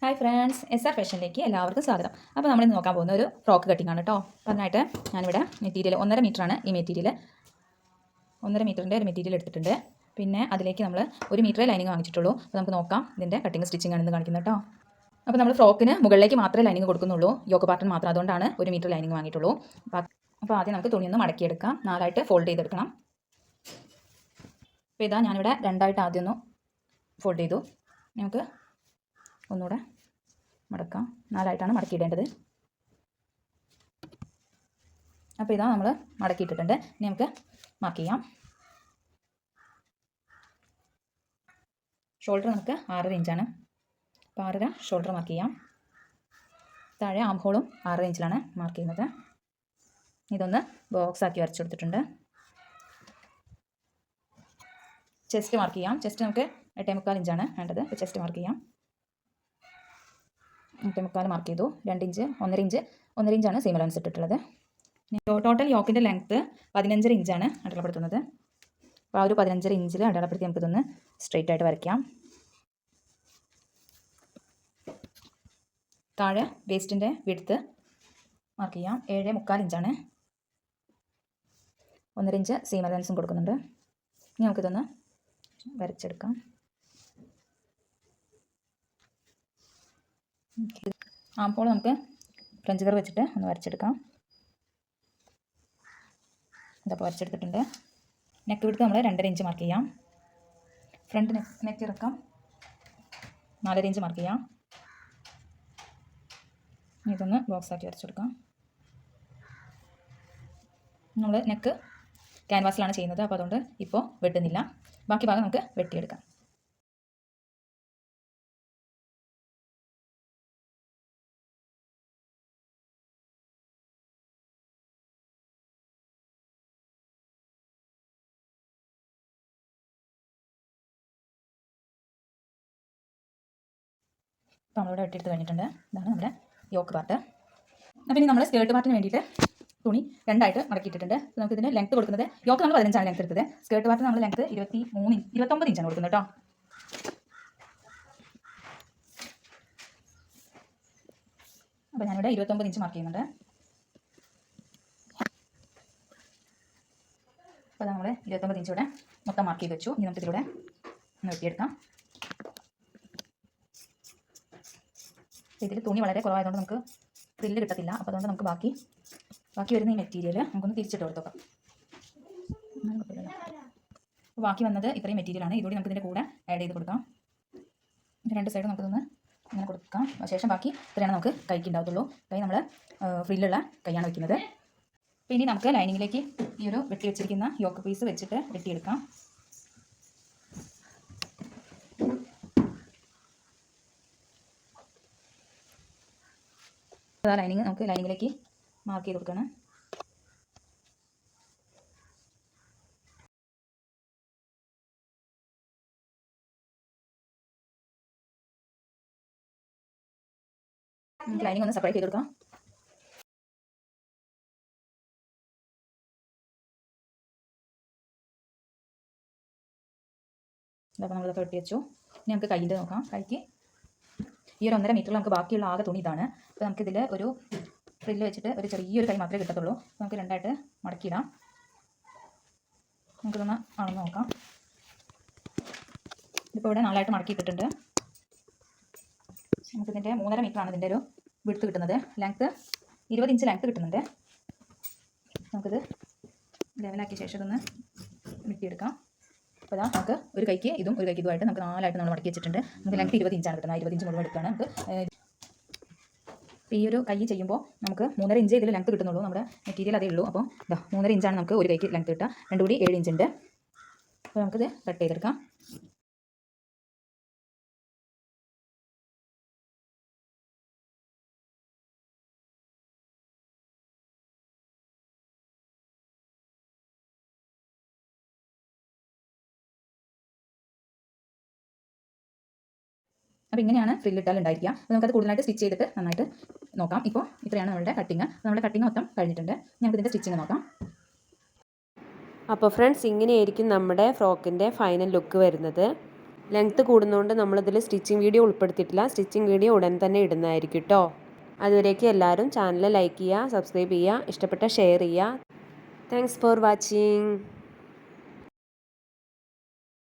Hi friends, SR ഫാഷനിലേക്ക് എല്ലാവർക്കും സ്വാഗതം. അപ്പോൾ നമ്മൾ ഇന്ന് നോക്കാൻ പോകുന്ന ഒരു ഫ്രോക്ക് കട്ടിംഗ് ആണ് കേട്ടോ. അതിനായിട്ട് ഞാനിവിടെ മെറ്റീരിയൽ 1.5 മീറ്ററാണ്. ഈ മെറ്റീരിയൽ 1.5 മീറ്ററിൻ്റെ ഒരു മെറ്റീരിയൽ എടുത്തിട്ടുണ്ട്. പിന്നെ അതിലേക്ക് നമ്മൾ 1 മീറ്റർ ലൈനിങ് വാങ്ങിച്ചിട്ടുള്ളൂ. അപ്പോൾ നമുക്ക് നോക്കാം ഇതിൻ്റെ കട്ടിങ് സ്റ്റിച്ചിങ് ആണെന്ന് കാണിക്കുന്നത് കേട്ടോ. അപ്പോൾ നമ്മൾ ഫ്രോക്കിന് മുകളിലേക്ക് മാത്രമേ ലൈനിങ് കൊടുക്കുന്നുള്ളൂ, യോക്ക് പാർട്ടിന് മാത്രം. അതുകൊണ്ടാണ് 1 മീറ്റർ ലൈനിങ് വാങ്ങിയിട്ടുള്ളൂ. അപ്പോൾ ആദ്യം നമുക്ക് തുണിയൊന്ന് മടക്കിയെടുക്കാം, 4ആയിട്ട് ഫോൾഡ് ചെയ്തെടുക്കണം. അപ്പോൾ ഇതാ ഞാനിവിടെ 2ആയിട്ട് ആദ്യം ഒന്ന് ഫോൾഡ് ചെയ്തു. നമുക്ക് ഒന്നുകൂടെ മടക്കാം. 4ആയിട്ടാണ് മടക്കിയിടേണ്ടത്. അപ്പോൾ ഇതാ നമ്മൾ മടക്കിയിട്ടിട്ടുണ്ട്. ഇനി നമുക്ക് മാർക്ക് ചെയ്യാം. ഷോൾഡർ നമുക്ക് 6 ഇഞ്ചാണ്. അപ്പോൾ 6.5 ഷോൾഡർ മാർക്ക് ചെയ്യാം. താഴെ ആം ഹോളും 6 ഇഞ്ചിലാണ് മാർക്ക് ചെയ്യുന്നത്. ഇതൊന്ന് ബോക്സ് ആക്കി വരച്ചു കൊടുത്തിട്ടുണ്ട്. ചെസ്റ്റ് മാർക്ക് ചെയ്യാം. ചെസ്റ്റ് നമുക്ക് 8.25 ഇഞ്ചാണ് വേണ്ടത്. അപ്പോൾ ചെസ്റ്റ് മാർക്ക് ചെയ്യാം. 8.25 മാർക്ക് ചെയ്തു. 2 ഇഞ്ച് 1.5 ഇഞ്ചാണ് സീം അലവൻസ് ഇട്ടിട്ടുള്ളത്. ടോട്ടൽ യോക്കിൻ്റെ ലെങ്ത്ത് 15.5 ഇഞ്ചാണ് അടയാളപ്പെടുത്തുന്നത്. അപ്പോൾ ആ ഒരു 15.5 ഇഞ്ചിൽ അടയാളപ്പെടുത്തി നമുക്കിതൊന്ന് സ്ട്രെയിറ്റ് ആയിട്ട് വരയ്ക്കാം. താഴെ വേസ്റ്റിൻ്റെ വിഡ്ത്ത് മാർക്ക് ചെയ്യാം. 7.25 ഇഞ്ചാണ്. 1.5 ഇഞ്ച് സീം അലവൻസും കൊടുക്കുന്നുണ്ട്. ഇനി നമുക്കിതൊന്ന് വരച്ചെടുക്കാം. ആംപോൾ നമുക്ക് ഫ്രഞ്ച് കർവ് വെച്ചിട്ട് ഒന്ന് വരച്ചെടുക്കാം. ഇതപ്പോൾ വരച്ചെടുത്തിട്ടുണ്ട്. നെക്ക് വിഡ്ത്ത് നമ്മൾ 2.5 ഇഞ്ച് മാർക്ക് ചെയ്യാം. ഫ്രണ്ട് നെക്ക് ഇറക്കാം 4.5 ഇഞ്ച് മാർക്ക് ചെയ്യാം. ഇതൊന്ന് ബോക്സ് ആക്കി വരച്ചെടുക്കാം. നമ്മൾ നെക്ക് ക്യാൻവാസിലാണ് ചെയ്യുന്നത്, അപ്പോൾ അതുകൊണ്ട് ഇപ്പോൾ വെട്ടുന്നില്ല. ബാക്കി ഭാഗം നമുക്ക് വെട്ടിയെടുക്കാം. അപ്പോൾ നമ്മളിവിടെ വെട്ടിയെടുത്ത് കഴിഞ്ഞിട്ടുണ്ട്. ഇതാണ് നമ്മുടെ യോക്ക് പാർട്ട്. അപ്പോൾ ഇനി നമ്മൾ സ്കേർട്ട് പാർട്ടിന് വേണ്ടിയിട്ട് തുണി 2ആയിട്ട് മടക്കിയിട്ടിട്ടുണ്ട്. നമുക്ക് ഇതിന് ലെങ്ത്ത് കൊടുക്കുന്നത്, യോക്ക് നമ്മൾ 15 ലെങ്ത്ത് എടുത്തത്. സ്കേർട്ട് പാർട്ടിന് നമ്മൾ ലെങ്ത്ത് 29 ഇഞ്ചാണ് കൊടുക്കുന്നത് കേട്ടോ. അപ്പോൾ ഞാനിവിടെ 29 ഇഞ്ച് മാർക്ക് ചെയ്യുന്നുണ്ട്. അപ്പോൾ നമ്മൾ 29 ഇഞ്ച് ഇവിടെ മൊത്തം മാർക്ക് ചെയ്ത് വെച്ചു. ഇനി നമുക്കിതിലൂടെ ഒന്ന് വെട്ടിയെടുക്കാം. ഇതിൽ തുണി വളരെ കുറവായതുകൊണ്ട് നമുക്ക് ഫ്രില്ല് കിട്ടത്തില്ല. അപ്പോൾ അതുകൊണ്ട് നമുക്ക് ബാക്കി വരുന്ന ഈ മെറ്റീരിയൽ നമുക്കൊന്ന് തിരിച്ചിട്ട് കൊടുത്തോക്കാം. അപ്പോൾ ബാക്കി വന്നത് ഇത്രയും മെറ്റീരിയലാണ്. ഇതുകൂടി നമുക്ക് ഇതിൻ്റെ കൂടെ ആഡ് ചെയ്ത് കൊടുക്കാം. ഇത് 2 സൈഡും നമുക്കിതൊന്ന് ഇങ്ങനെ കൊടുക്കാം. ശേഷം ബാക്കി ഇത്രയാണ് നമുക്ക് കൈക്ക് ഉണ്ടാകത്തുള്ളൂ. കൈ നമ്മൾ ഫ്രില്ലുള്ള കൈയാണ് വയ്ക്കുന്നത്. അപ്പോൾ ഇനി നമുക്ക് ലൈനിങ്ങിലേക്ക് ഈ ഒരു വെട്ടി വെച്ചിരിക്കുന്ന യോക്ക് പീസ് വെച്ചിട്ട് വെട്ടിയെടുക്കാം. ലൈനിങ് നമുക്ക് ലൈനിങ്ങിലേക്ക് മാർക്ക് ചെയ്ത് കൊടുക്കണം. നമുക്ക് ലൈനിങ് ഒന്ന് സെപ്പറേറ്റ് ചെയ്ത് കൊടുക്കാം. ഇതൊക്കെ നമ്മളിതൊക്കെ വെട്ടി വെച്ചു. ഇനി നമുക്ക് കൈൻ്റെ നോക്കാം. കൈക്ക് ഈ ഒരു 1.5 മീറ്ററിൽ നമുക്ക് ബാക്കിയുള്ള ആകെ തുണി ഇതാണ്. അപ്പോൾ നമുക്കിതിൽ ഒരു ഫ്രില്ല് വെച്ചിട്ട് ഒരു ചെറിയൊരു കൈ മാത്രമേ കിട്ടത്തുള്ളൂ. നമുക്ക് 2ആയിട്ട് മടക്കിയിടാം. നമുക്കിതൊന്ന് അളന്ന് നോക്കാം. ഇതിപ്പോൾ ഇവിടെ 4ആയിട്ട് മടക്കിയിട്ടിട്ടുണ്ട്. നമുക്കിതിൻ്റെ 3.5 മീറ്ററാണ് ഇതിൻ്റെ ഒരു വിഡ്ത്ത് കിട്ടുന്നത്. ലെങ്ത്ത് 20 ഇഞ്ച് ലെങ്ത്ത് കിട്ടുന്നുണ്ട്. നമുക്കിത് ലെവലാക്കിയ ശേഷം ഇതൊന്ന് വെട്ടിയെടുക്കാം. അപ്പോൾ അതാ നമുക്ക് ഒരു കൈക്ക് ഇതും ഒരു കൈക്ക് ഇതുമായിട്ട് നമുക്ക് 4ആയിട്ട് നമ്മൾ മടക്കി വെച്ചിട്ടുണ്ട്. നമുക്ക് ലെങ്ത്ത് 20 ഇഞ്ചാണ് കിട്ടുന്നത്. 20 ഇഞ്ച് മുഴുവൻ എടുക്കുകയാണ് നമുക്ക്. അപ്പോൾ ഈ ഒരു കൈ ചെയ്യുമ്പോൾ നമുക്ക് 3.5 ഇഞ്ച് ഇതിൽ ലെങ്ത്ത് കിട്ടുന്നുള്ളൂ. നമ്മുടെ മെറ്റീരിയൽ അതേ ഉള്ളൂ. അപ്പോൾ 3.5 ഇഞ്ചാണ് നമുക്ക് ഒരു കൈക്ക് ലെങ്ത്ത് കിട്ടുക. 2 കൂടി 7 ഇഞ്ച് ഉണ്ട്. അപ്പോൾ നമുക്കിത് കട്ട് ചെയ്തെടുക്കാം. അപ്പോൾ ഇങ്ങനെയാണ് ഫ്രില്ലിട്ടാൽ ഉണ്ടായിരിക്കുക. അപ്പോൾ നമുക്കത് കൂടുതലായിട്ട് സ്റ്റിച്ച് ചെയ്തിട്ട് നന്നായിട്ട് നോക്കാം. ഇപ്പോൾ ഇത്രയാണ് നമ്മുടെ കട്ടിങ്. നമ്മുടെ കട്ടിങ് മൊത്തം കഴിഞ്ഞിട്ടുണ്ട്. നമുക്ക് ഇതിൻ്റെ സ്റ്റിച്ചിങ് നോക്കാം. അപ്പോൾ ഫ്രണ്ട്സ്, ഇങ്ങനെയായിരിക്കും നമ്മുടെ ഫ്രോക്കിൻ്റെ ഫൈനൽ ലുക്ക് വരുന്നത്. ലെങ്ത്ത് കൂടുന്നതുകൊണ്ട് നമ്മളിതിൽ സ്റ്റിച്ചിങ് വീഡിയോ ഉൾപ്പെടുത്തിയിട്ടില്ല. സ്റ്റിച്ചിങ് വീഡിയോ ഉടൻ തന്നെ ഇടുന്നതായിരിക്കും കേട്ടോ. അതുവരേക്കും എല്ലാവരും ചാനൽ ലൈക്ക് ചെയ്യുക, സബ്സ്ക്രൈബ് ചെയ്യുക, ഇഷ്ടപ്പെട്ട ഷെയർ ചെയ്യുക. Thanks for watching.